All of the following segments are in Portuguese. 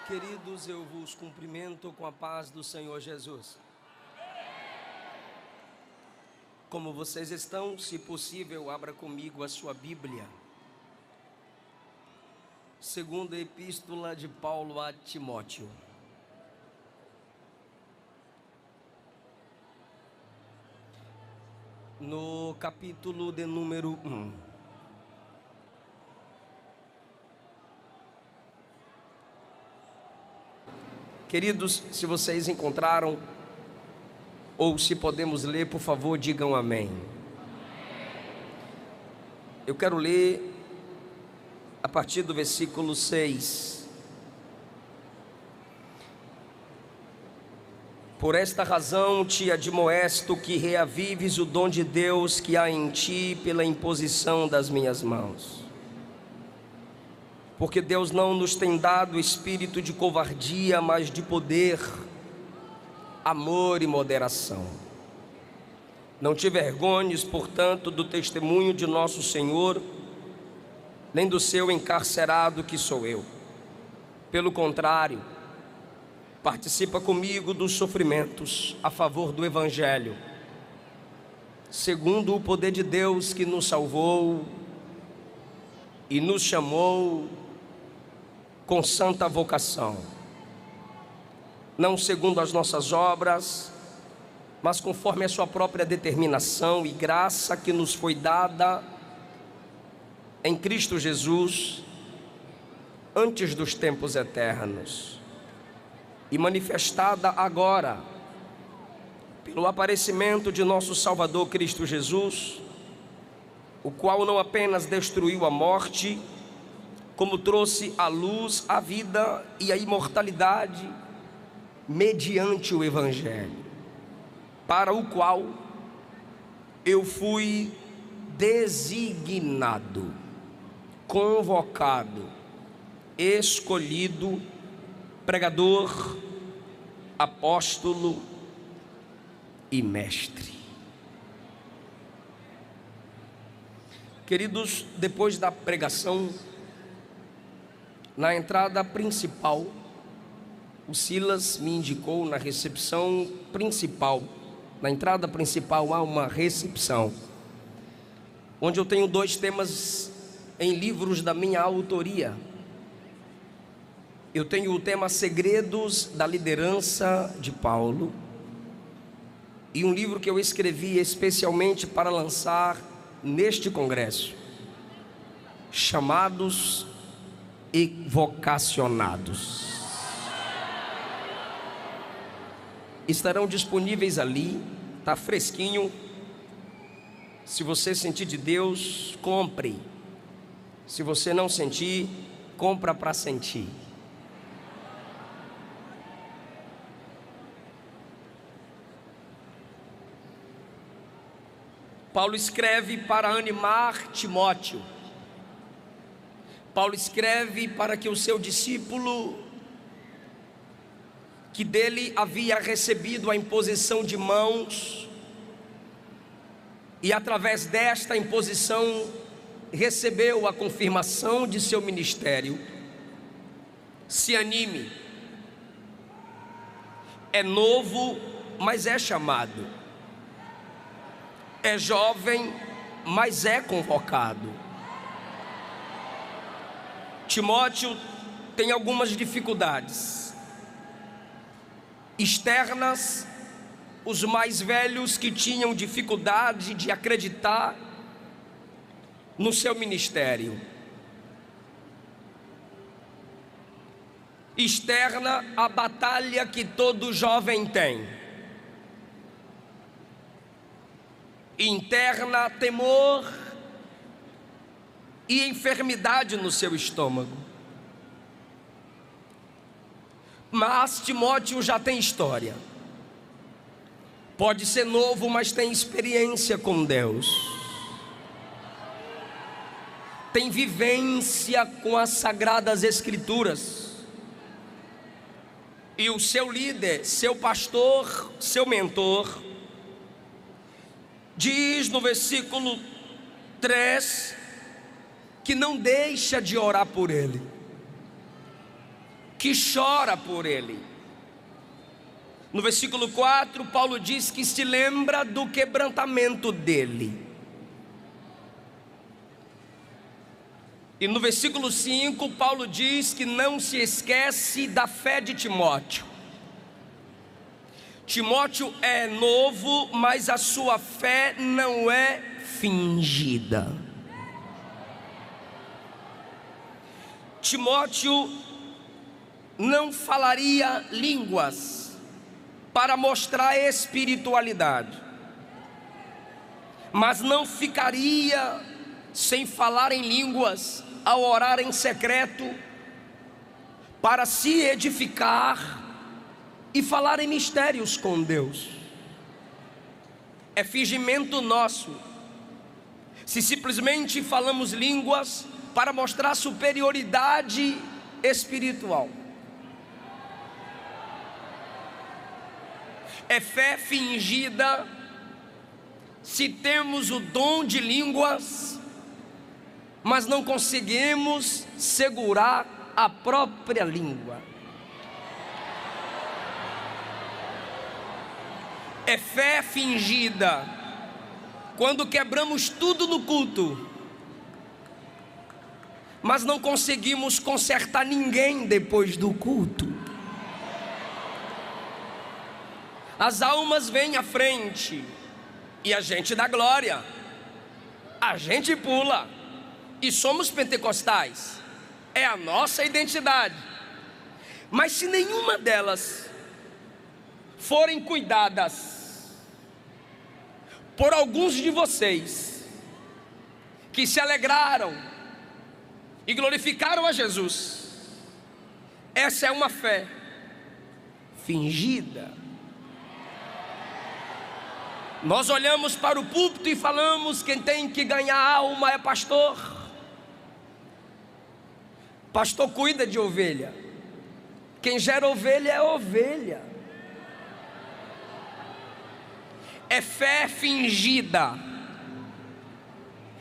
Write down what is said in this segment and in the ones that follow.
Queridos, eu vos cumprimento com a paz do Senhor Jesus. Como vocês estão? Se possível, abra comigo a sua Bíblia. Segunda Epístola de Paulo a Timóteo. No capítulo de número 1. Queridos, se vocês encontraram, ou se podemos ler, por favor, digam amém. Eu quero ler a partir do versículo 6. Por esta razão te admoesto que reavives o dom de Deus que há em ti pela imposição das minhas mãos. Porque Deus não nos tem dado espírito de covardia, mas de poder, amor e moderação. Não te envergonhes, portanto, do testemunho de nosso Senhor, nem do seu encarcerado que sou eu. Pelo contrário, participa comigo dos sofrimentos a favor do Evangelho, segundo o poder de Deus que nos salvou e nos chamou com santa vocação, não segundo as nossas obras, mas conforme a sua própria determinação e graça que nos foi dada em Cristo Jesus, antes dos tempos eternos, e manifestada agora, pelo aparecimento de nosso Salvador Cristo Jesus, o qual não apenas destruiu a morte, como trouxe à luz a vida e a imortalidade mediante o Evangelho, para o qual eu fui designado, convocado, escolhido, pregador, apóstolo e mestre. Queridos, depois da pregação, na entrada principal, o Silas me indicou na recepção principal. Na entrada principal há uma recepção, onde eu tenho 2 temas em livros da minha autoria. Eu tenho o tema Segredos da Liderança de Paulo, e um livro que eu escrevi especialmente para lançar neste congresso, Chamados e Vocacionados. Estarão disponíveis ali, está fresquinho. Se você sentir de Deus, compre. Se você não sentir, compra para sentir. Paulo escreve para animar Timóteo. Paulo escreve para que o seu discípulo, que dele havia recebido a imposição de mãos, e através desta imposição recebeu a confirmação de seu ministério, se anime. É novo, mas é chamado. É jovem, mas é convocado. Timóteo tem algumas dificuldades externas. Os mais velhos que tinham dificuldade de acreditar no seu ministério. Externa, a batalha que todo jovem tem. Interna, temor e enfermidade no seu estômago. Mas Timóteo já tem história. Pode ser novo, mas tem experiência com Deus. Tem vivência com as Sagradas Escrituras. E o seu líder, seu pastor, seu mentor, diz no versículo 3 que não deixa de orar por ele, que chora por ele. No versículo 4, Paulo diz que se lembra do quebrantamento dele. E no versículo 5, Paulo diz que não se esquece da fé de Timóteo. Timóteo é novo, mas a sua fé não é fingida. Timóteo não falaria línguas para mostrar espiritualidade, mas não ficaria sem falar em línguas ao orar em secreto, para se edificar e falar em mistérios com Deus. É fingimento nosso se simplesmente falamos línguas para mostrar superioridade espiritual. É fé fingida se temos o dom de línguas, mas não conseguimos segurar a própria língua. É fé fingida quando quebramos tudo no culto, mas não conseguimos consertar ninguém depois do culto. As almas vêm à frente e a gente dá glória, a gente pula e somos pentecostais, é a nossa identidade. Mas se nenhuma delas forem cuidadas por alguns de vocês que se alegraram e glorificaram a Jesus, essa é uma fé fingida. Nós olhamos para o púlpito e falamos: quem tem que ganhar alma é pastor. Pastor cuida de ovelha, quem gera ovelha é ovelha. É fé fingida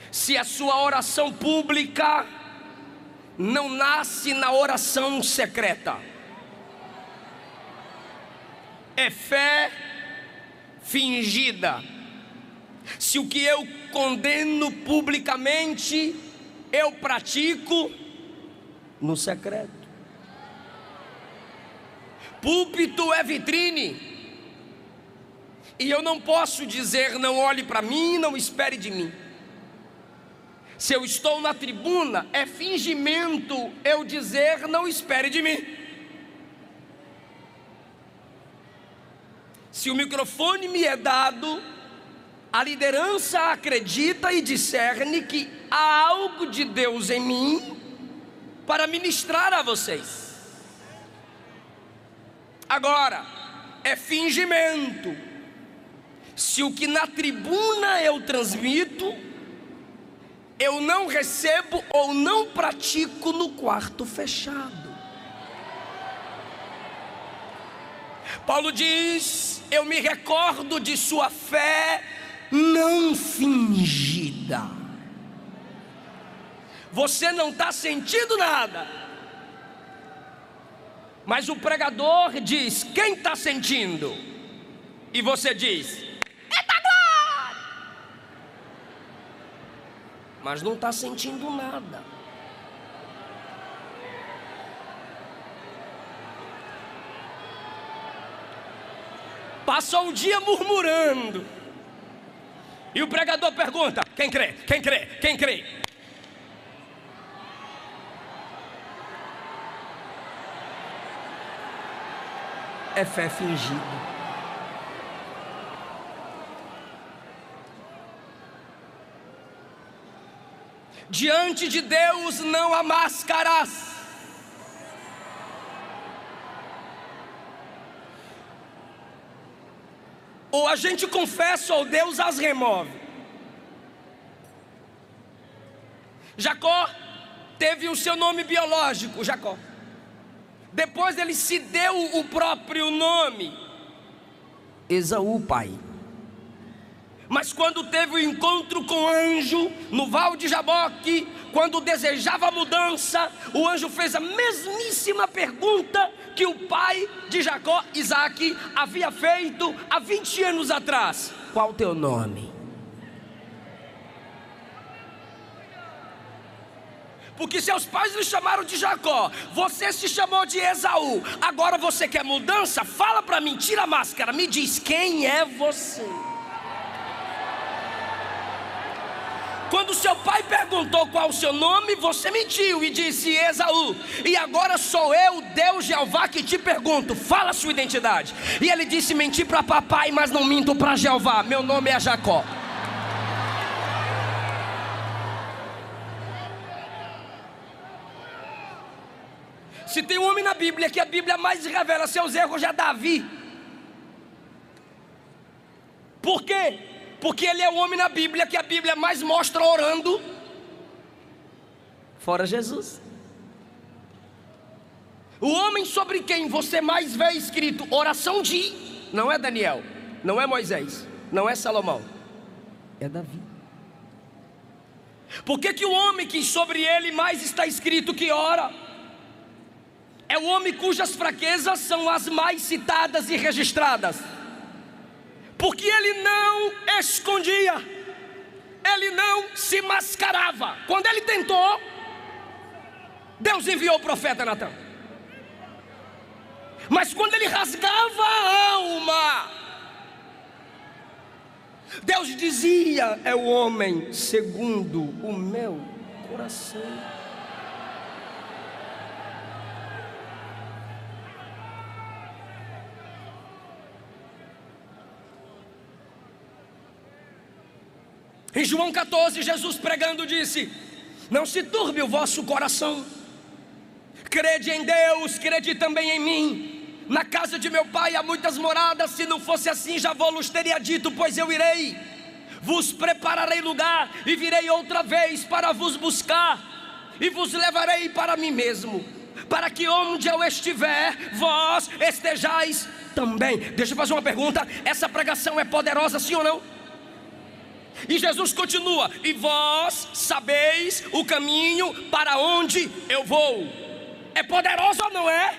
se a sua oração pública não nasce na oração secreta. É fé fingida se o que eu condeno publicamente eu pratico no secreto. Púlpito é vitrine, e eu não posso dizer: não olhe para mim, não espere de mim. Se eu estou na tribuna, é fingimento eu dizer: não espere de mim. Se o microfone me é dado, a liderança acredita e discerne que há algo de Deus em mim para ministrar a vocês. Agora, é fingimento se o que na tribuna eu transmito, eu não recebo ou não pratico no quarto fechado. Paulo diz: eu me recordo de sua fé não fingida. Você não está sentindo nada, mas o pregador diz: quem está sentindo? E você diz: eita glória! Mas não está sentindo nada. Passou um dia murmurando, e o pregador pergunta: quem crê? Quem crê? Quem crê? É fé fingida. Diante de Deus não há máscaras. Ou a gente confessa ou Deus as remove. Jacó teve o seu nome biológico, Jacó. Depois ele se deu o próprio nome, Esaú, pai. Mas quando teve o encontro com o anjo no Val de Jaboque, quando desejava mudança, o anjo fez a mesmíssima pergunta que o pai de Jacó, Isaac, havia feito há 20 anos atrás: qual o teu nome? Porque seus pais lhe chamaram de Jacó, você se chamou de Esaú, agora você quer mudança? Fala para mim, tira a máscara, me diz quem é você. Quando seu pai perguntou qual o seu nome, você mentiu e disse Esaú. E agora sou eu, Deus Jeová, que te pergunto, fala a sua identidade. E ele disse: menti para papai, mas não minto para Jeová, meu nome é Jacó. Se tem um homem na Bíblia que a Bíblia mais revela seus erros, é Davi. Por quê? Porque ele é o homem na Bíblia que a Bíblia mais mostra orando, fora Jesus. O homem sobre quem você mais vê escrito oração de, não é Daniel, não é Moisés, não é Salomão, é Davi. Por que o homem que sobre ele mais está escrito que ora é o homem cujas fraquezas são as mais citadas e registradas? Porque ele não escondia, ele não se mascarava. Quando ele tentou, Deus enviou o profeta Natã. Mas quando ele rasgava a alma, Deus dizia: é o homem segundo o meu coração. Em João 14, Jesus pregando disse: não se turbe o vosso coração, crede em Deus, crede também em mim. Na casa de meu pai há muitas moradas, se não fosse assim já vos teria dito, pois eu irei, vos prepararei lugar, e virei outra vez para vos buscar, e vos levarei para mim mesmo, para que onde eu estiver, vós estejais também. Deixa eu fazer uma pergunta: essa pregação é poderosa, sim ou não? E Jesus continua: e vós sabeis o caminho para onde eu vou. É poderoso ou não é?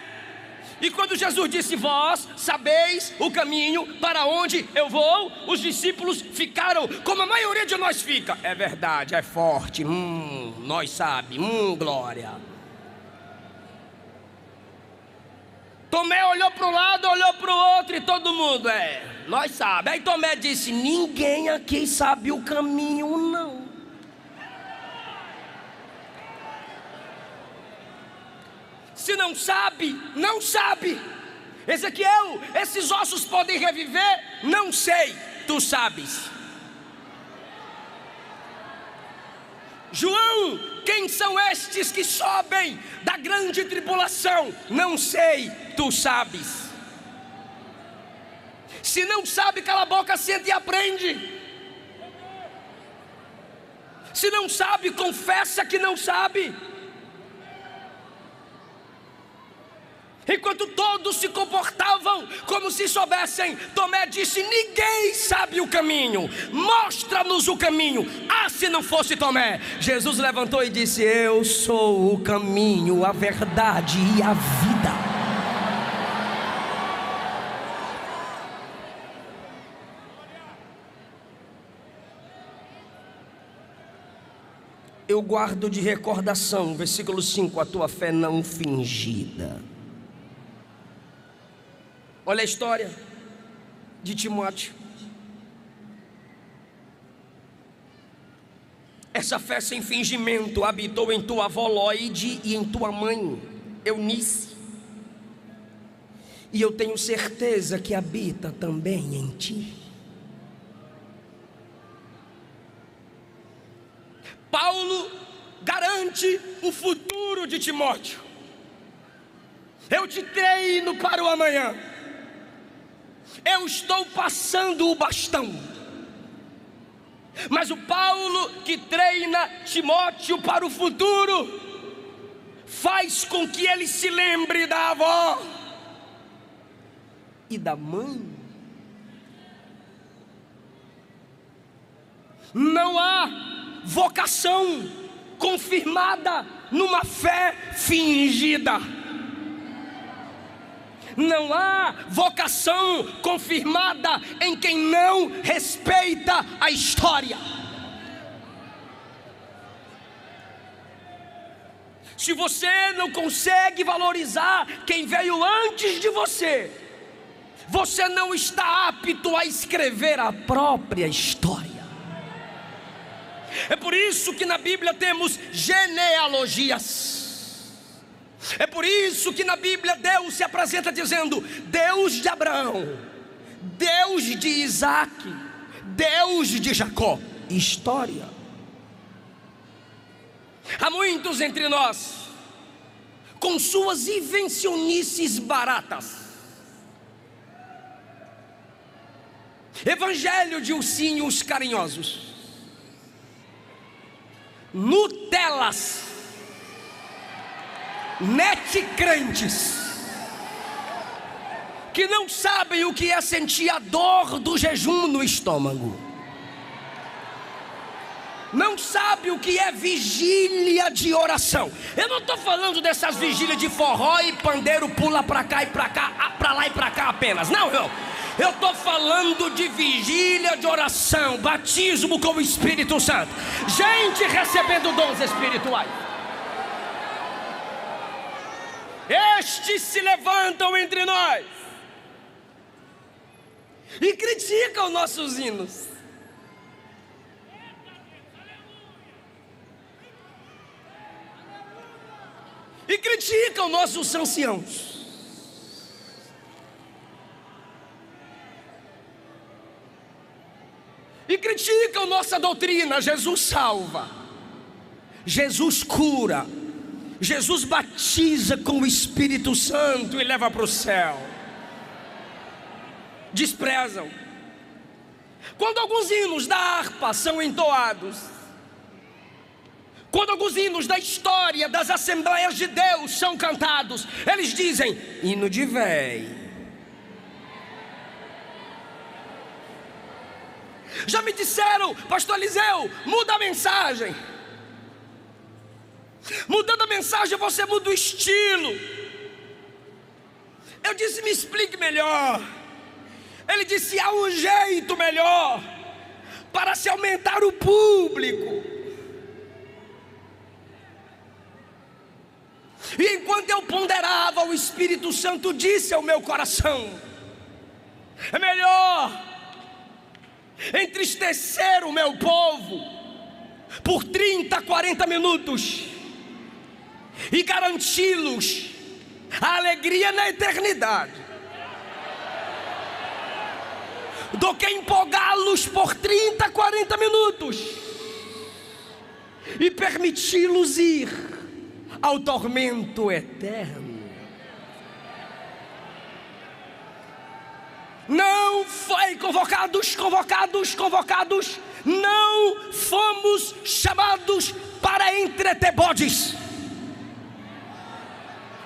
E quando Jesus disse vós sabeis o caminho para onde eu vou, os discípulos ficaram como a maioria de nós fica: é verdade, é forte, nós sabe, glória. Tomé olhou para um lado, olhou para o outro, e todo mundo: nós sabe. Aí Tomé disse: ninguém aqui sabe o caminho não. Se não sabe, não sabe. Ezequiel, esses ossos podem reviver? Não sei, tu sabes. João, quem são estes que sobem da grande tribulação? Não sei, tu sabes. Se não sabe, cala a boca, senta e aprende. Se não sabe, confessa que não sabe. Enquanto todos se comportavam como se soubessem, Tomé disse: ninguém sabe o caminho, mostra-nos o caminho. Ah, se não fosse Tomé. Jesus levantou e disse: eu sou o caminho, a verdade e a vida. Eu guardo de recordação, versículo 5, a tua fé não fingida. Olha a história de Timóteo. Essa fé sem fingimento habitou em tua avó Loide e em tua mãe Eunice, e eu tenho certeza que habita também em ti. Paulo garante o futuro de Timóteo. Eu te treino para o amanhã. Eu estou passando o bastão. Mas o Paulo que treina Timóteo para o futuro faz com que ele se lembre da avó e da mãe. Não há vocação confirmada numa fé fingida. Não há vocação confirmada em quem não respeita a história. Se você não consegue valorizar quem veio antes de você, você não está apto a escrever a própria história. É por isso que na Bíblia temos genealogias. É por isso que na Bíblia Deus se apresenta dizendo: Deus de Abraão, Deus de Isaac, Deus de Jacó. História. Há muitos entre nós, com suas invencionices baratas, evangelho de ursinhos carinhosos, Nutelas, netcrentes, que não sabem o que é sentir a dor do jejum no estômago, não sabe o que é vigília de oração. Eu não estou falando dessas vigílias de forró e pandeiro pula para cá e para cá, para lá e para cá apenas. Não, eu estou falando de vigília de oração, batismo com o Espírito Santo, gente recebendo dons espirituais. Estes se levantam entre nós e criticam nossos hinos. E criticam nossos anciãos. E criticam nossa doutrina. Jesus salva, Jesus cura, Jesus batiza com o Espírito Santo e leva para o céu. Desprezam. Quando alguns hinos da harpa são entoados, quando alguns hinos da história das Assembleias de Deus são cantados, eles dizem: hino de véi. Já me disseram: pastor Eliseu, muda a mensagem. Mudando a mensagem você muda o estilo. Eu disse: me explique melhor. Ele disse: há um jeito melhor para se aumentar o público. E enquanto eu ponderava, o Espírito Santo disse ao meu coração: é melhor entristecer o meu povo por 30, 40 minutos e garanti-los a alegria na eternidade, do que empolgá-los por 30, 40 minutos e permiti-los ir ao tormento eterno. Não foi convocados, não fomos chamados para entreter bodes.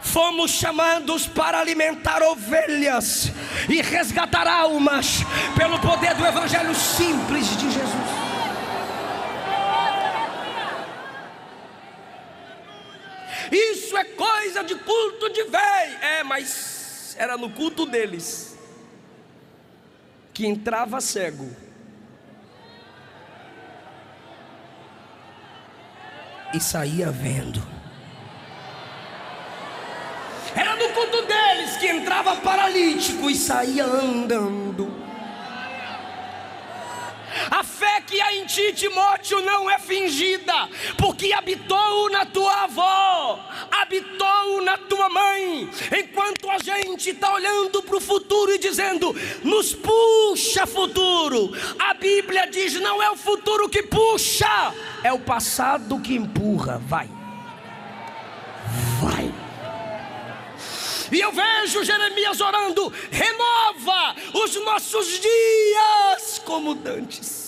Fomos chamados para alimentar ovelhas e resgatar almas pelo poder do evangelho simples de Jesus. Isso é coisa de culto de véi. Mas era no culto deles que entrava cego e saía vendo. Era no culto deles que entrava paralítico e saía andando. A fé que há em ti, Timóteo, não é fingida, porque habitou na tua avó, habitou na tua mãe. Enquanto a gente está olhando para o futuro e dizendo: nos puxa futuro, a Bíblia diz: não é o futuro que puxa, é o passado que empurra. Vai. E eu vejo Jeremias orando: renova os nossos dias como dantes.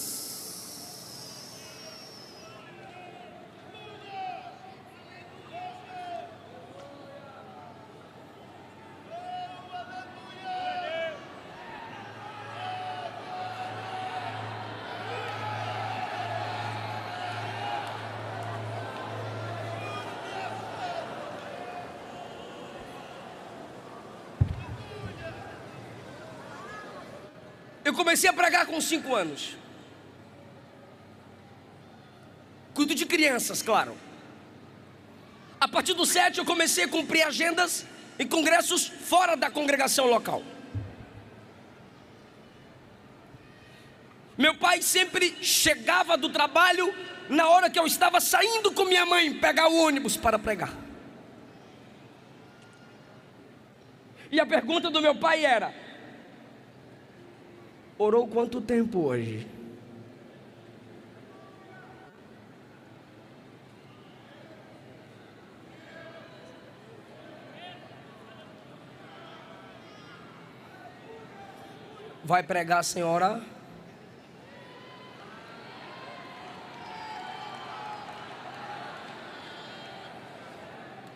Eu comecei a pregar com 5 anos. Cuido de crianças, claro. A partir dos 7 eu comecei a cumprir agendas em congressos fora da congregação local. Meu pai sempre chegava do trabalho na hora que eu estava saindo com minha mãe pegar o ônibus para pregar. E a pergunta do meu pai era: orou quanto tempo hoje? Vai pregar sem orar?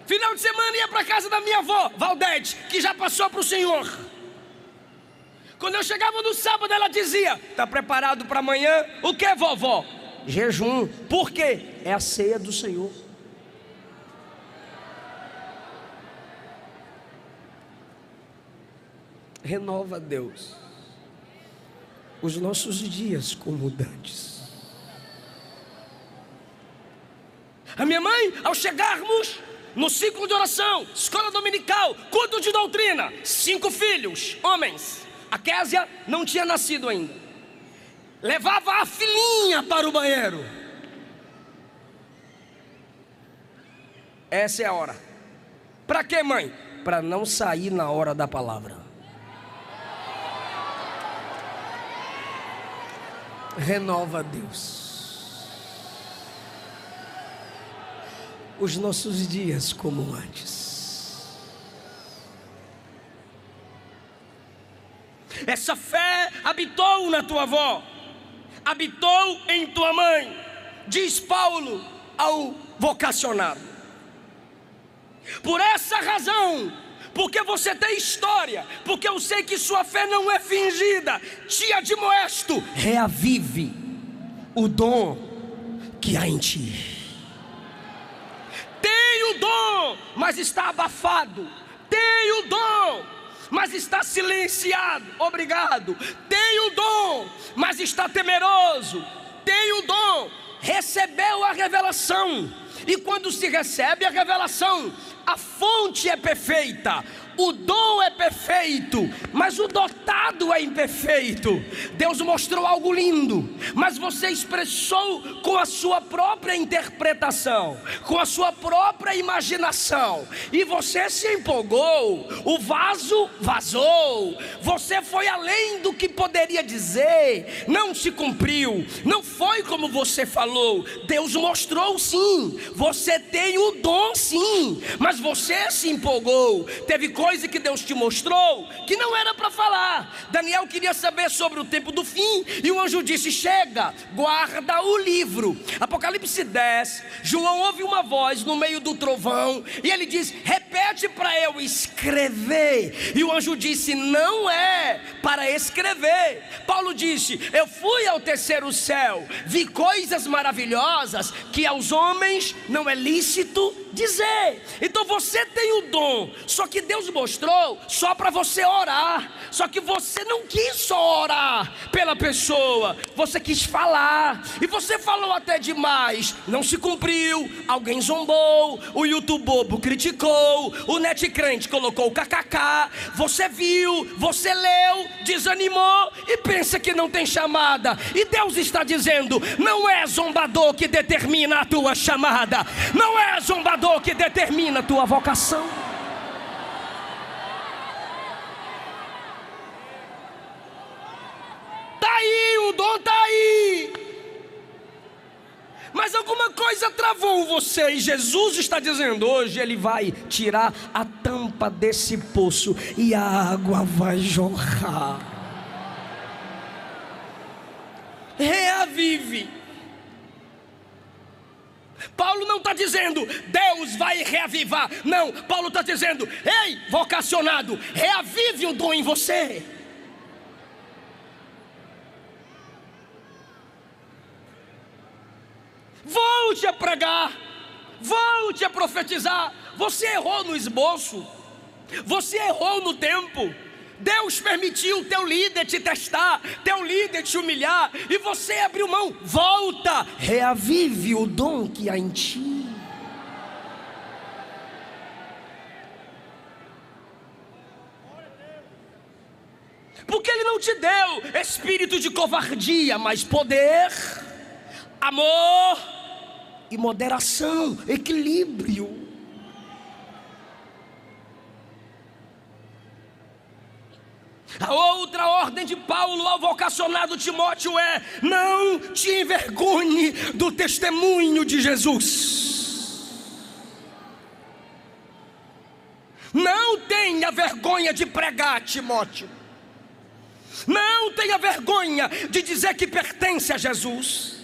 Final de semana ia para casa da minha avó, Valdete, que já passou para o Senhor. Quando eu chegava no sábado, ela dizia: está preparado para amanhã? O que, vovó? Jejum. Por quê? É a ceia do Senhor. Renova, Deus, os nossos dias como dantes. A minha mãe, ao chegarmos no ciclo de oração, escola dominical, culto de doutrina, 5 filhos, homens. A Késia não tinha nascido ainda. Levava a filhinha para o banheiro. Essa é a hora. Para quê, mãe? Para não sair na hora da palavra. Renova, Deus, os nossos dias como antes. Essa fé habitou na tua avó, habitou em tua mãe, diz Paulo ao vocacionado. Por essa razão, porque você tem história, porque eu sei que sua fé não é fingida, te admoesto: reavive o dom que há em ti. Tem o dom, mas está abafado. Tem o dom, mas está silenciado. Obrigado. Tem o dom, mas está temeroso. Tem o dom, recebeu a revelação. E quando se recebe a revelação, a fonte é perfeita, o dom é perfeito, mas o dotado é imperfeito. Deus mostrou algo lindo, mas você expressou com a sua própria interpretação, com a sua própria imaginação, e você se empolgou, o vaso vazou, você foi além do que poderia dizer, não se cumpriu, não foi como você falou. Deus mostrou sim, você tem o dom sim, mas você se empolgou, teve coisa que Deus te mostrou que não era para falar. Daniel queria saber sobre o tempo do fim, e o anjo disse: chega, guarda o livro. Apocalipse 10, João ouve uma voz no meio do trovão, e ele diz: repete para eu escrever. E o anjo disse: não é para escrever. Paulo disse: eu fui ao terceiro céu, vi coisas maravilhosas que aos homens não é lícito dizer. Então você tem o dom, só que Deus mostrou só para você orar. Só que você não quis só orar pela pessoa, você quis falar, e você falou até demais, não se cumpriu, alguém zombou, o YouTube bobo criticou, o net crente colocou o kkk, você viu, você leu, desanimou e pensa que não tem chamada. E Deus está dizendo: não é zombador que determina a tua chamada, não é zombador que determina a tua vocação. Tá aí, o dom tá aí, mas alguma coisa travou você, e Jesus está dizendo: hoje Ele vai tirar a tampa desse poço e a água vai jorrar. Reavive. Paulo não está dizendo Deus vai reavivar, não. Paulo está dizendo: ei, vocacionado, reavive o dom em você. Volte a pregar, volte a profetizar. Você errou no esboço, você errou no tempo, Deus permitiu teu líder te testar, teu líder te humilhar, e você abriu mão. Volta, reavive o dom que há em ti. Porque Ele não te deu espírito de covardia, mas poder, amor e moderação, equilíbrio. A outra ordem de Paulo ao vocacionado Timóteo é: não te envergonhe do testemunho de Jesus. Não tenha vergonha de pregar, Timóteo. Não tenha vergonha de dizer que pertence a Jesus.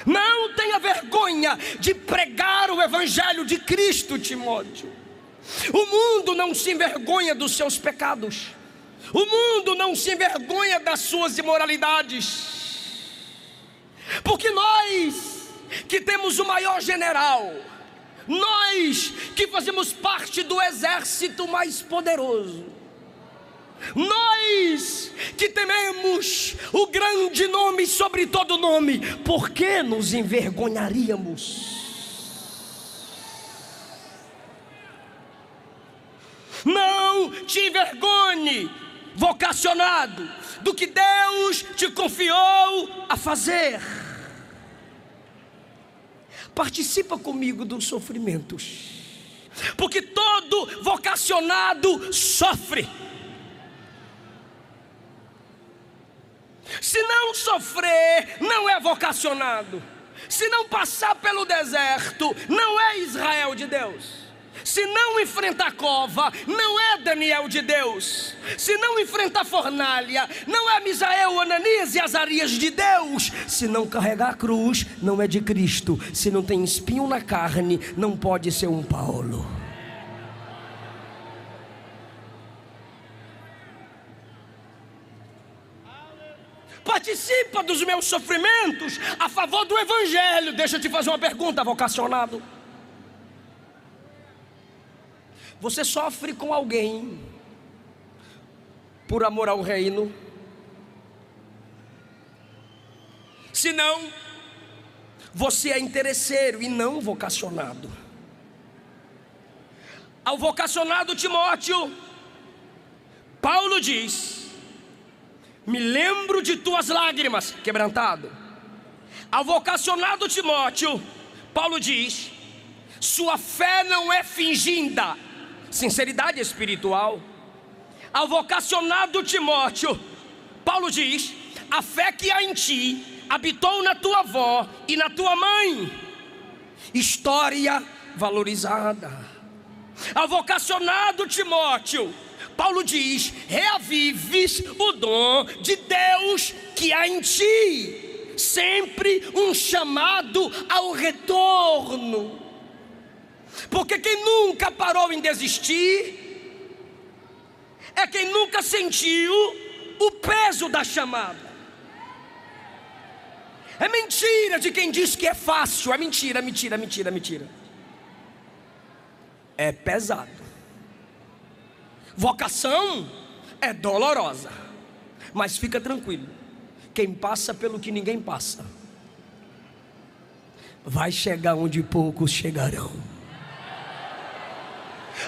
Não tenha vergonha de pregar o evangelho de Cristo, Timóteo. O mundo não se envergonha dos seus pecados. O mundo não se envergonha das suas imoralidades. Porque nós que temos o maior general, nós que fazemos parte do exército mais poderoso, nós que tememos o grande nome sobre todo nome, por que nos envergonharíamos? Não te envergonhe, vocacionado, do que Deus te confiou a fazer. Participa comigo dos sofrimentos, porque todo vocacionado sofre. Se não sofrer, não é vocacionado. Se não passar pelo deserto, não é Israel de Deus. Se não enfrentar cova, não é Daniel de Deus. Se não enfrentar fornalha, não é Misael, Ananias e Azarias de Deus. Se não carregar a cruz, não é de Cristo. Se não tem espinho na carne, não pode ser um Paulo. Participa dos meus sofrimentos a favor do evangelho. Deixa eu te fazer uma pergunta, vocacionado. Você sofre com alguém por amor ao reino? Se não, você é interesseiro e não vocacionado. Ao vocacionado Timóteo, Paulo diz: me lembro de tuas lágrimas, quebrantado. Ao vocacionado Timóteo, Paulo diz: sua fé não é fingida, sinceridade espiritual. Ao vocacionado Timóteo, Paulo diz: a fé que há em ti habitou na tua avó e na tua mãe, história valorizada. Ao vocacionado Timóteo, Paulo diz: reavives o dom de Deus que há em ti, sempre um chamado ao retorno. Porque quem nunca parou em desistir é quem nunca sentiu o peso da chamada. É mentira de quem diz que é fácil. É mentira, mentira, mentira, mentira. É pesado. Vocação é dolorosa, mas fica tranquilo, quem passa pelo que ninguém passa, vai chegar onde poucos chegarão.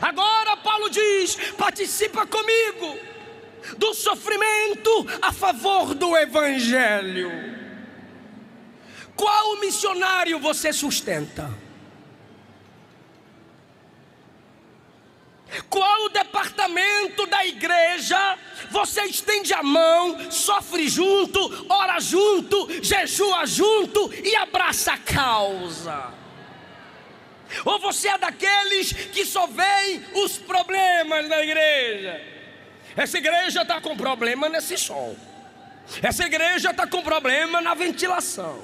Agora Paulo diz: participa comigo do sofrimento a favor do evangelho. Qual missionário você sustenta? Qual o departamento da igreja você estende a mão, sofre junto, ora junto, jejua junto e abraça a causa? Ou você é daqueles que só veem os problemas da igreja? Essa igreja está com problema nesse som. Essa igreja está com problema na ventilação.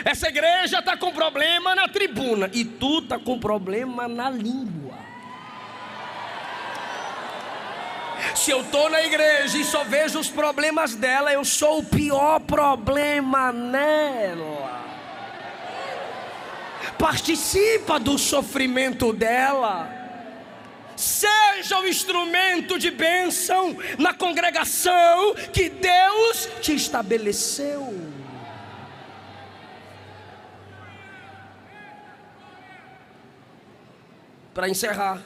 Essa igreja está com problema na tribuna. E tu está com problema na língua. Se eu estou na igreja e só vejo os problemas dela, eu sou o pior problema nela. Participa do sofrimento dela. seja o instrumento de bênção na congregação que Deus te estabeleceu. Para encerrar,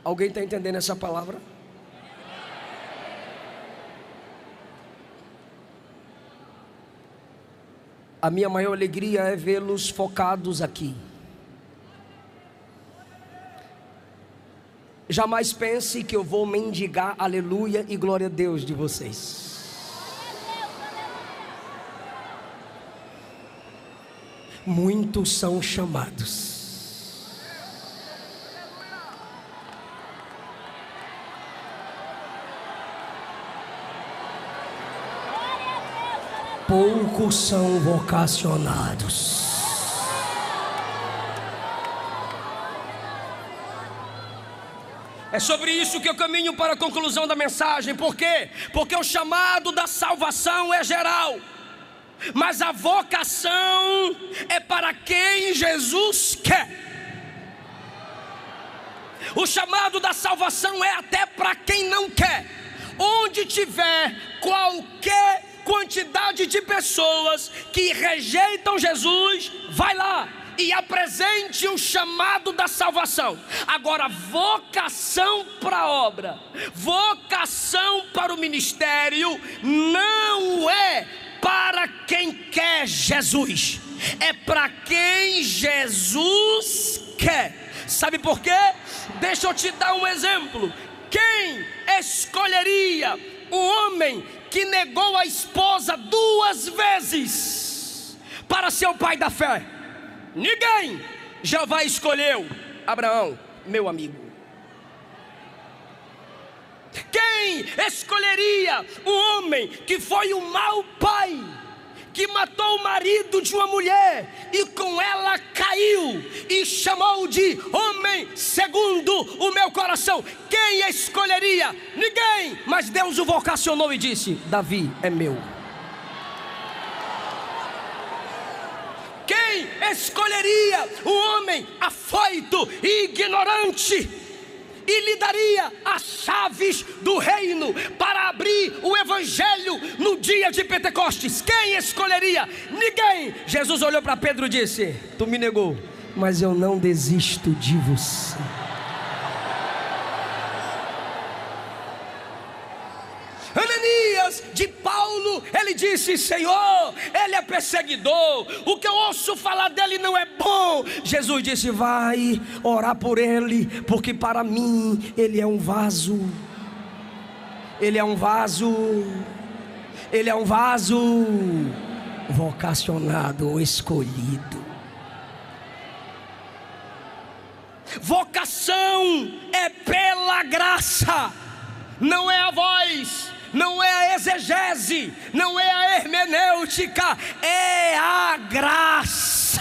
alguém está entendendo essa palavra? A minha maior alegria é vê-los focados aqui. Jamais pense que eu vou mendigar aleluia e glória a Deus de vocês. Muitos são chamados. Poucos são vocacionados. É sobre isso que eu caminho para a conclusão da mensagem. Por quê? Porque o chamado da salvação é geral, mas a vocação é para quem Jesus quer. O chamado da salvação é até para quem não quer. Onde tiver qualquer quantidade de pessoas que rejeitam Jesus, vai lá e apresente o chamado da salvação. Agora, vocação para a obra, vocação para o ministério, não é para quem quer Jesus, é para quem Jesus quer. Sabe por quê? Deixa eu te dar um exemplo. Quem escolheria o homem que negou a esposa 2 vezes para ser o pai da fé? Ninguém. Jeová escolheu Abraão, meu amigo. Quem escolheria o homem que foi o mau pai, que matou o marido de uma mulher e com ela caiu e chamou de homem segundo o meu coração? Quem escolheria? Ninguém. Mas Deus o vocacionou e disse: Davi é meu. Quem escolheria o homem afoito e ignorante e lhe daria as chaves do reino para abrir o evangelho no dia de Pentecostes? Quem escolheria? Ninguém. Jesus olhou para Pedro e disse: tu me negou, mas eu não desisto de você. Ananias, de Paulo, ele disse: Senhor, ele é perseguidor, o que eu ouço falar dele não é bom. Jesus disse: vai orar por ele, porque para mim ele é um vaso. Ele é um vaso. Ele é um vaso vocacionado ou escolhido. Vocação é pela graça, não é a voz, não é a exegese, não é a hermenêutica, é a graça.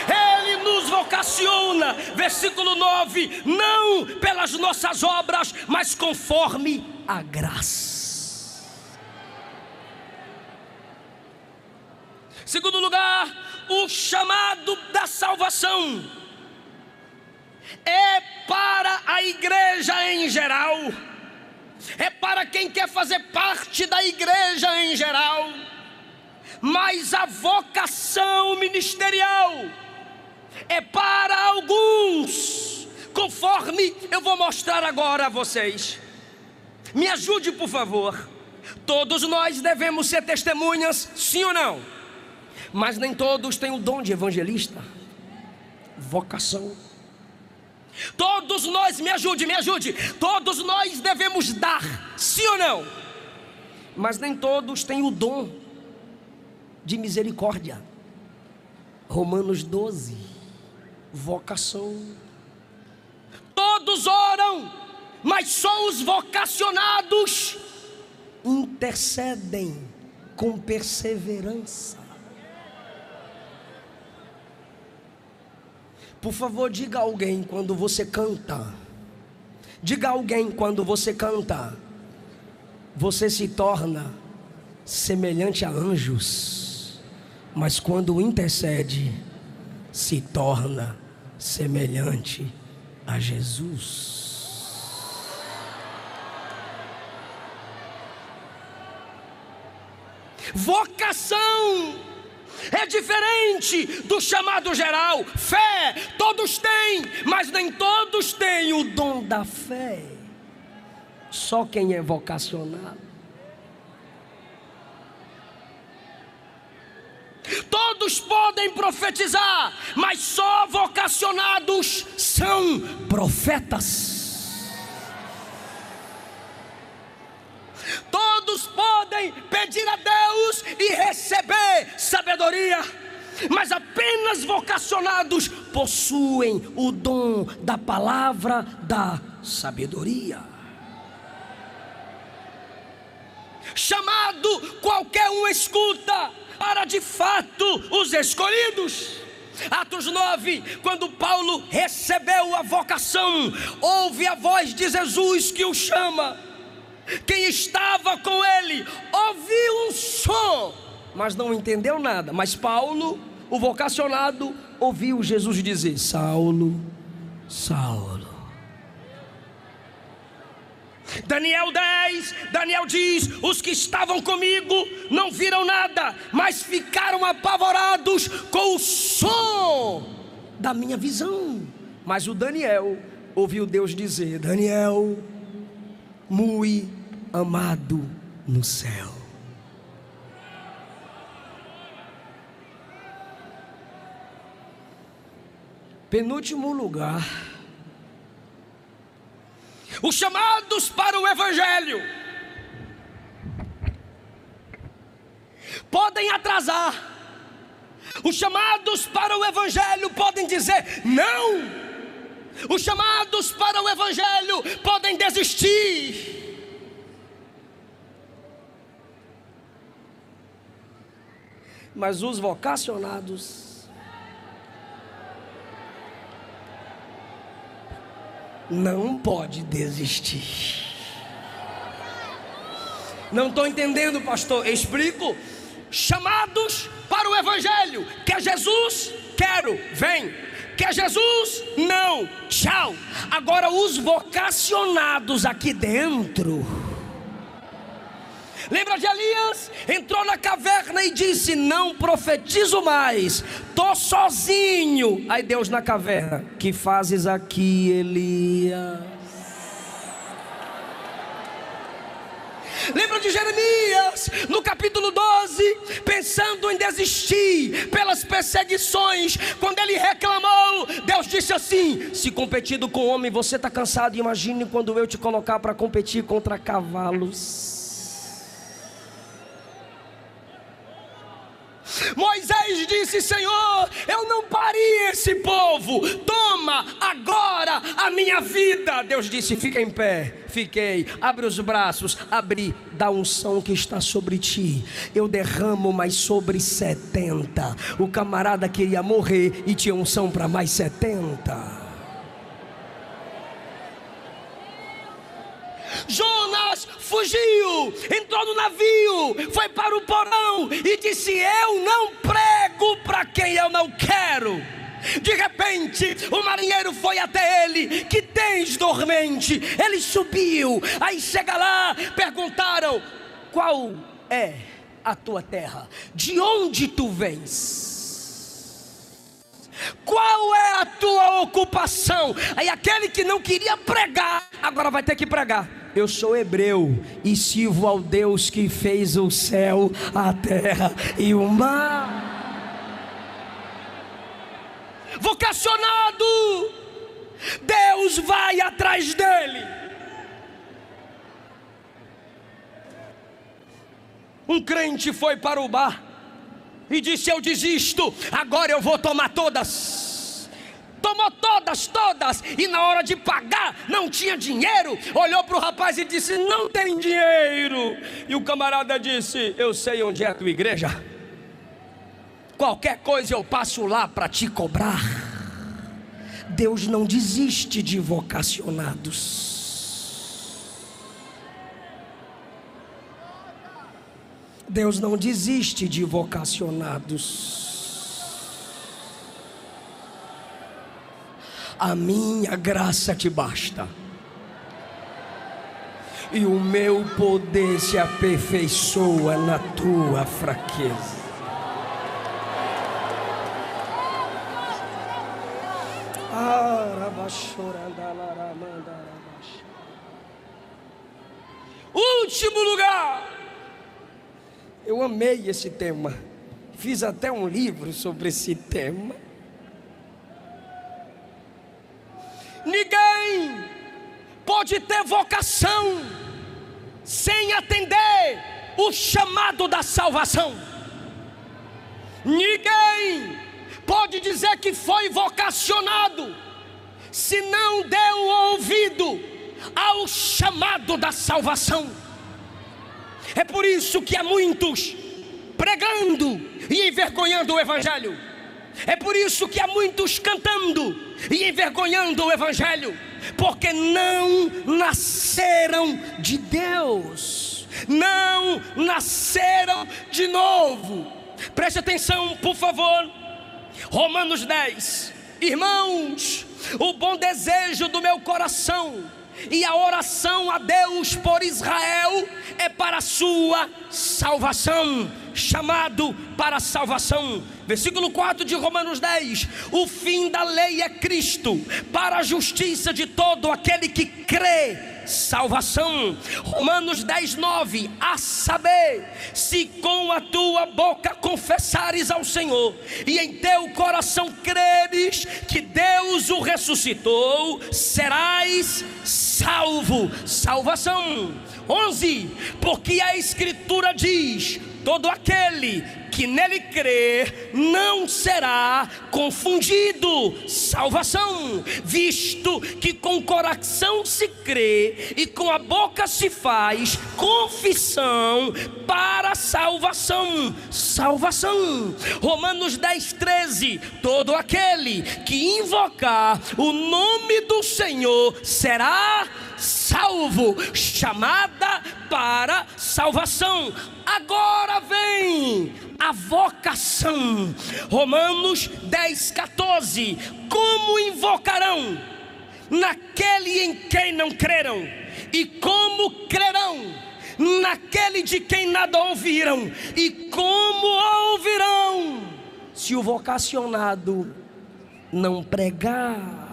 Ele nos vocaciona, versículo 9, não pelas nossas obras, mas conforme a graça. Segundo lugar, o chamado da salvação é para a igreja em geral, é para quem quer fazer parte da igreja em geral, mas a vocação ministerial é para alguns, conforme eu vou mostrar agora a vocês. Me ajude, por favor. Todos nós devemos ser testemunhas, sim ou não? Mas nem todos têm o dom de evangelista. Vocação. Todos nós, me ajude, todos nós devemos dar, sim ou não? Mas nem todos têm o dom de misericórdia. Romanos 12, vocação. Todos oram, mas só os vocacionados intercedem com perseverança. Por favor, diga a alguém quando você canta. Diga a alguém quando você canta. Você se torna semelhante a anjos, mas quando intercede, se torna semelhante a Jesus. Vocação é diferente do chamado geral. Fé, todos têm, mas nem todos têm o dom da fé. Só quem é vocacionado. Todos podem profetizar, mas só vocacionados são profetas. Todos podem pedir a Deus e receber sabedoria, mas apenas vocacionados possuem o dom da palavra da sabedoria. Chamado qualquer um escuta, para de fato os escolhidos. Atos 9, quando Paulo recebeu a vocação, ouve a voz de Jesus que o chama. Quem estava com ele ouviu um som, mas não entendeu nada. Mas Paulo, o vocacionado, ouviu Jesus dizer: Saulo, Saulo. Daniel 10, Daniel diz: os que estavam comigo não viram nada, mas ficaram apavorados com o som da minha visão. Mas o Daniel ouviu Deus dizer: Daniel, muito amado no céu. Penúltimo lugar, os chamados para o Evangelho podem atrasar. Os chamados para o Evangelho podem dizer não. Os chamados para o Evangelho podem desistir. Mas os vocacionados não podem desistir. Não estou entendendo, pastor. Explico. Chamados para o Evangelho. Quer Jesus? Quero, vem. Quer Jesus? Não, tchau. Agora os vocacionados aqui dentro. Lembra de Elias? Entrou na caverna e disse: não profetizo mais, estou sozinho. Aí Deus na caverna: que fazes aqui, Elias? Lembra de Jeremias, no capítulo 12, pensando em desistir pelas perseguições, quando ele reclamou, Deus disse assim: se competindo com homem você está cansado, imagine quando eu te colocar para competir contra cavalos. Moisés disse: Senhor, eu não pari esse povo, toma agora a minha vida. Deus disse: fica em pé. Fiquei, abre os braços, abri da unção que está sobre ti, eu derramo mais sobre 70. O camarada queria morrer e tinha unção para mais 70. Jonas fugiu, entrou no navio, foi para o porão e disse: eu não prego para quem eu não quero. De repente o marinheiro foi até ele: que tens, dormente? Ele subiu, aí chega lá, perguntaram: qual é a tua terra? De onde tu vens? Qual é a tua ocupação? Aí aquele que não queria pregar, agora vai ter que pregar. Eu sou hebreu e sirvo ao Deus que fez o céu, a terra e o mar. Vocacionado, Deus vai atrás dele. Um crente foi para o bar e disse: eu desisto, agora eu vou tomar todas. Tomou todas, e na hora de pagar não tinha dinheiro. Olhou para o rapaz e disse: não tem dinheiro. E o camarada disse: eu sei onde é a tua igreja, qualquer coisa eu passo lá para te cobrar. Deus não desiste de vocacionados. Deus não desiste de vocacionados. A minha graça te basta, e o meu poder se aperfeiçoa na tua fraqueza. Último lugar. Eu amei esse tema. Fiz até um livro sobre esse tema. Ninguém pode ter vocação sem atender o chamado da salvação. Ninguém pode dizer que foi vocacionado se não deu ouvido ao chamado da salvação. É por isso que há muitos pregando e envergonhando o evangelho. É por isso que há muitos cantando e envergonhando o evangelho, porque não nasceram de Deus, não nasceram de novo. Preste atenção, por favor. Romanos 10. Irmãos, o bom desejo do meu coração e a oração a Deus por Israel é para a sua salvação, chamado para a salvação. Versículo 4 de Romanos 10. O fim da lei é Cristo, para a justiça de todo aquele que crê, salvação. Romanos 10, 9. A saber, se com a tua boca confessares ao Senhor e em teu coração creres que Deus o ressuscitou, serás salvo. Salvação. 11. Porque a Escritura diz: todo aquele que nele crer não será confundido. Salvação, visto que com o coração se crê e com a boca se faz confissão para a salvação. Salvação. Romanos 10, 13. Todo aquele que invocar o nome do Senhor será salvo. Chamada para salvação. Agora vem a vocação. Romanos 10, 14. Como invocarão naquele em quem não creram? E como crerão naquele de quem nada ouviram? E como ouvirão se o vocacionado não pregar?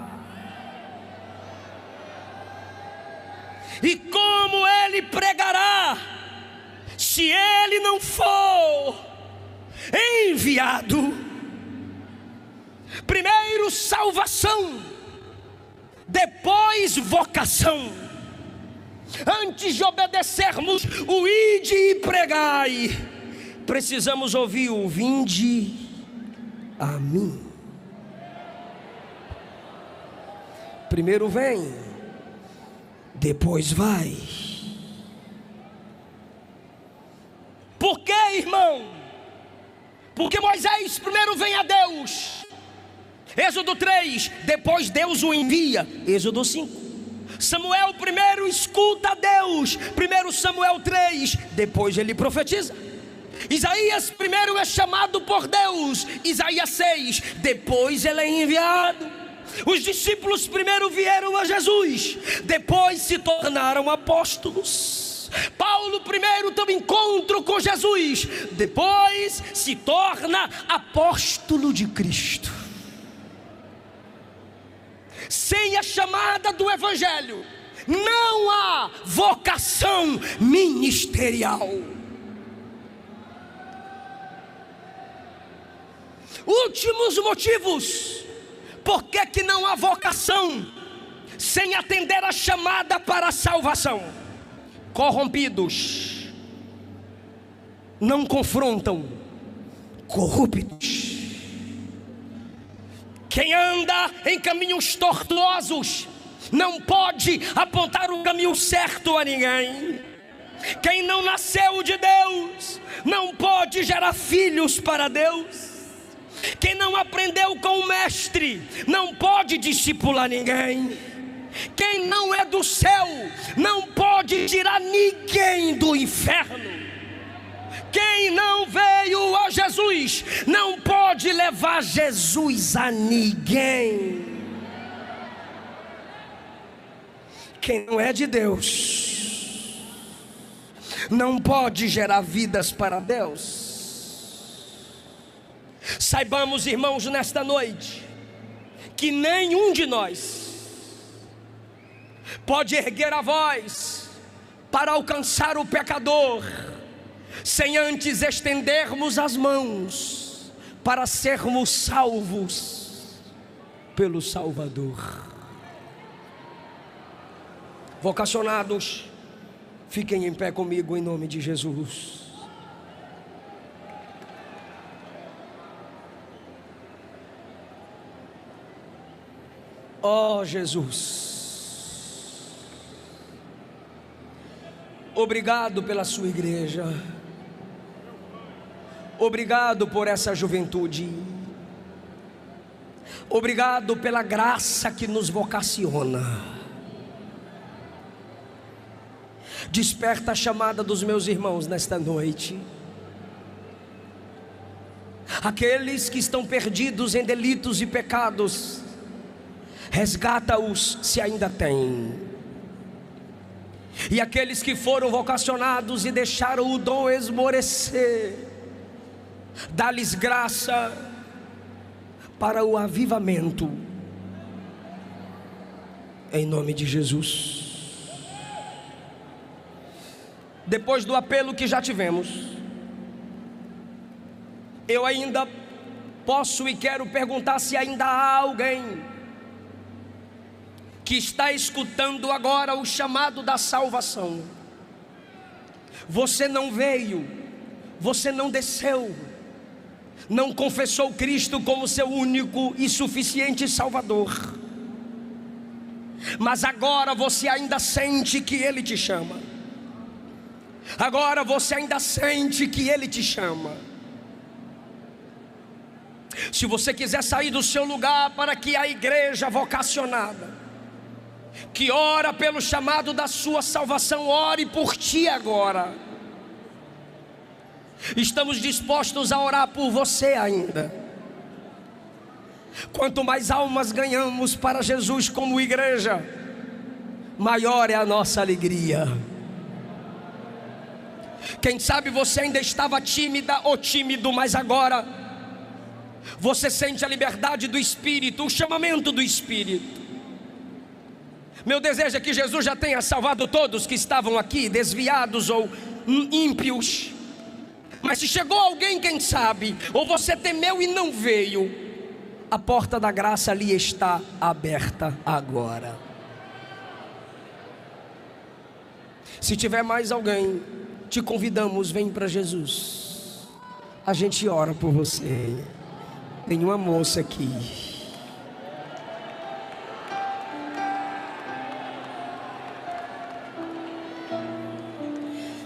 E como ele pregará se ele não for enviado? Primeiro salvação, depois vocação. Antes de obedecermos o ide e pregai, precisamos ouvir o vinde a mim. Primeiro vem, depois vai. Por que, irmão? Porque Moisés primeiro vem a Deus. Êxodo 3, depois Deus o envia. Êxodo 5. Samuel primeiro escuta a Deus. 1 Samuel 3, depois ele profetiza. Isaías primeiro é chamado por Deus. Isaías 6, depois ele é enviado. Os discípulos primeiro vieram a Jesus, depois se tornaram apóstolos. Paulo primeiro tem um encontro com Jesus, depois se torna apóstolo de Cristo. Sem a chamada do evangelho não há vocação ministerial. Últimos motivos por que não há vocação sem atender a chamada para a salvação. Corrompidos, não confrontam, corruptos. Quem anda em caminhos tortuosos não pode apontar o caminho certo a ninguém. Quem não nasceu de Deus não pode gerar filhos para Deus. Quem não aprendeu com o mestre não pode discipular ninguém. Quem não é do céu não pode tirar ninguém do inferno. Quem não veio a Jesus não pode levar Jesus a ninguém. Quem não é de Deus não pode gerar vidas para Deus. Saibamos, irmãos, nesta noite, que nenhum de nós pode erguer a voz para alcançar o pecador, sem antes estendermos as mãos para sermos salvos pelo Salvador. Vocacionados, fiquem em pé comigo em nome de Jesus. Ó Jesus, obrigado pela sua igreja, obrigado por essa juventude, obrigado pela graça que nos vocaciona. Desperta a chamada dos meus irmãos nesta noite, aqueles que estão perdidos em delitos e pecados, resgata-os se ainda tem. E aqueles que foram vocacionados e deixaram o dom esmorecer, dá-lhes graça para o avivamento, em nome de Jesus. Depois do apelo que já tivemos, eu ainda posso e quero perguntar se ainda há alguém que está escutando agora o chamado da salvação. Você não veio, você não desceu, não confessou Cristo como seu único e suficiente Salvador, mas agora você ainda sente que Ele te chama. Agora você ainda sente que Ele te chama. Se você quiser sair do seu lugar para que a igreja vocacionada, que ora pelo chamado da sua salvação, ore por ti agora. Estamos dispostos a orar por você ainda. Quanto mais almas ganhamos para Jesus como igreja, maior é a nossa alegria. Quem sabe você ainda estava tímida ou tímido, mas agora você sente a liberdade do Espírito, o chamamento do Espírito. Meu desejo é que Jesus já tenha salvado todos que estavam aqui, desviados ou ímpios. Mas se chegou alguém, quem sabe, ou você temeu e não veio, a porta da graça ali está aberta agora. Se tiver mais alguém, te convidamos, vem para Jesus. A gente ora por você. Tem uma moça aqui.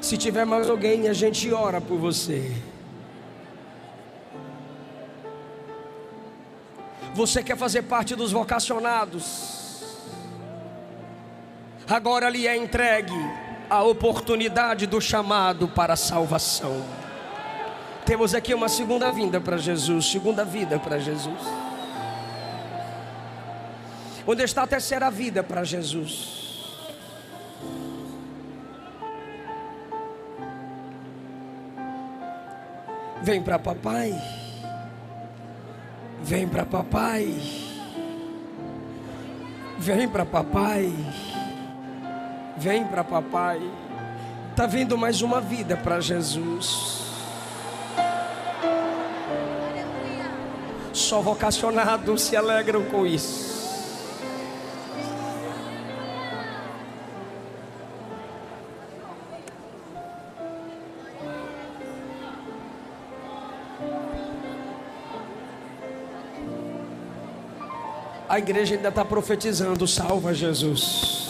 Se tiver mais alguém, a gente ora por você. Você quer fazer parte dos vocacionados? Agora lhe é entregue a oportunidade do chamado para a salvação. Temos aqui uma segunda vinda para Jesus, segunda vida para Jesus. Onde está a terceira vida para Jesus? Vem para papai. Vem para papai. Vem para papai. Vem para papai. Está vindo mais uma vida para Jesus. Só vocacionados se alegram com isso. A igreja ainda está profetizando, salva Jesus.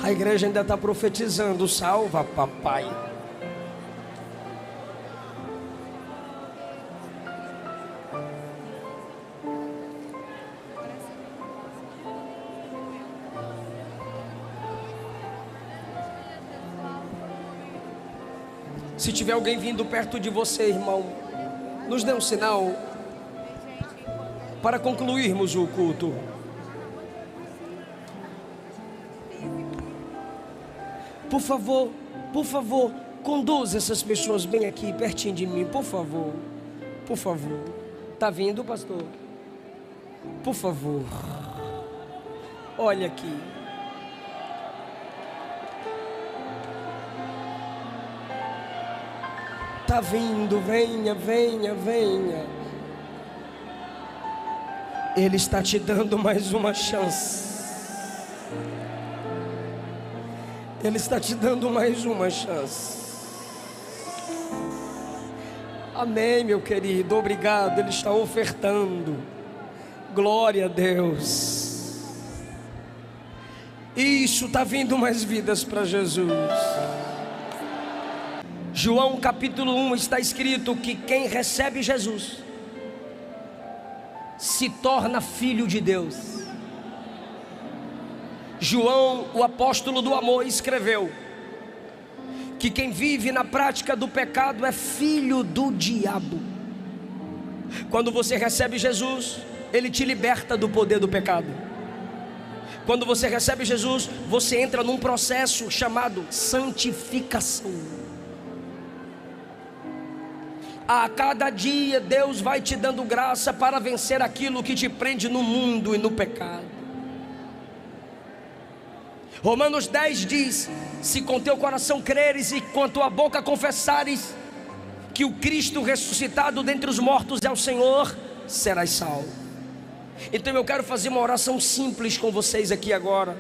A igreja ainda está profetizando, salva papai. Se tiver alguém vindo perto de você, irmão, nos dê um sinal para concluirmos o culto. Por favor, conduza essas pessoas bem aqui, pertinho de mim, por favor. Por favor. Tá vindo, pastor? Por favor. Olha aqui. Tá vindo, venha, venha, venha. Ele está te dando mais uma chance. Ele está te dando mais uma chance. Amém, meu querido, obrigado. Ele está ofertando. Glória a Deus. Isso, está vindo mais vidas para Jesus. João capítulo 1 está escrito que quem recebe Jesus se torna filho de Deus. João, o apóstolo do amor, escreveu que quem vive na prática do pecado é filho do diabo. Quando você recebe Jesus, Ele te liberta do poder do pecado. Quando você recebe Jesus, você entra num processo chamado santificação. A cada dia Deus vai te dando graça para vencer aquilo que te prende no mundo e no pecado. Romanos 10 diz: se com teu coração creres e com a tua boca confessares que o Cristo ressuscitado dentre os mortos é o Senhor, serás salvo. Então eu quero fazer uma oração simples com vocês aqui agora,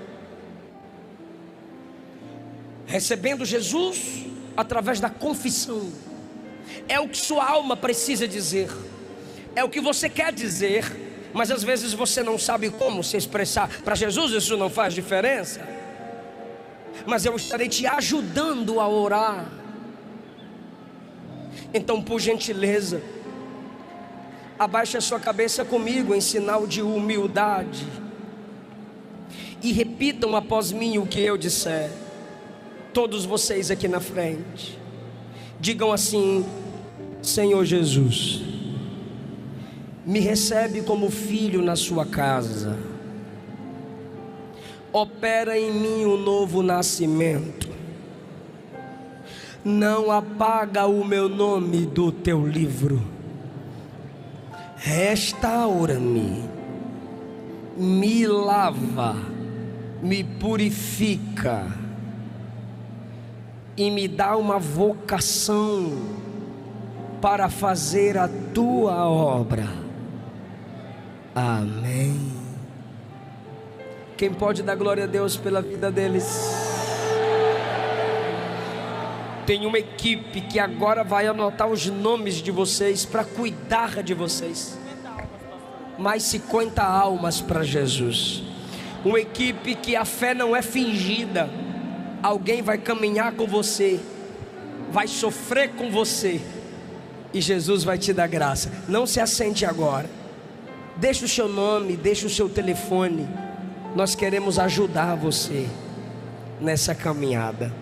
recebendo Jesus através da confissão. É o que sua alma precisa dizer, é o que você quer dizer, mas às vezes você não sabe como se expressar. Para Jesus isso não faz diferença, mas eu estarei te ajudando a orar. Então, por gentileza, abaixe a sua cabeça comigo em sinal de humildade e repitam após mim o que eu disser. Todos vocês aqui na frente, digam assim: Senhor Jesus, me recebe como filho na sua casa. Opera em mim um novo nascimento. Não apaga o meu nome do teu livro. Restaura-me, me lava, me purifica e me dá uma vocação para fazer a tua obra. Amém. Quem pode dar glória a Deus pela vida deles? Tem uma equipe que agora vai anotar os nomes de vocês para cuidar de vocês. Mais 50 almas para Jesus. Uma equipe que a fé não é fingida. Alguém vai caminhar com você, vai sofrer com você, e Jesus vai te dar graça. Não se assente agora. Deixa o seu nome, deixa o seu telefone. Nós queremos ajudar você nessa caminhada.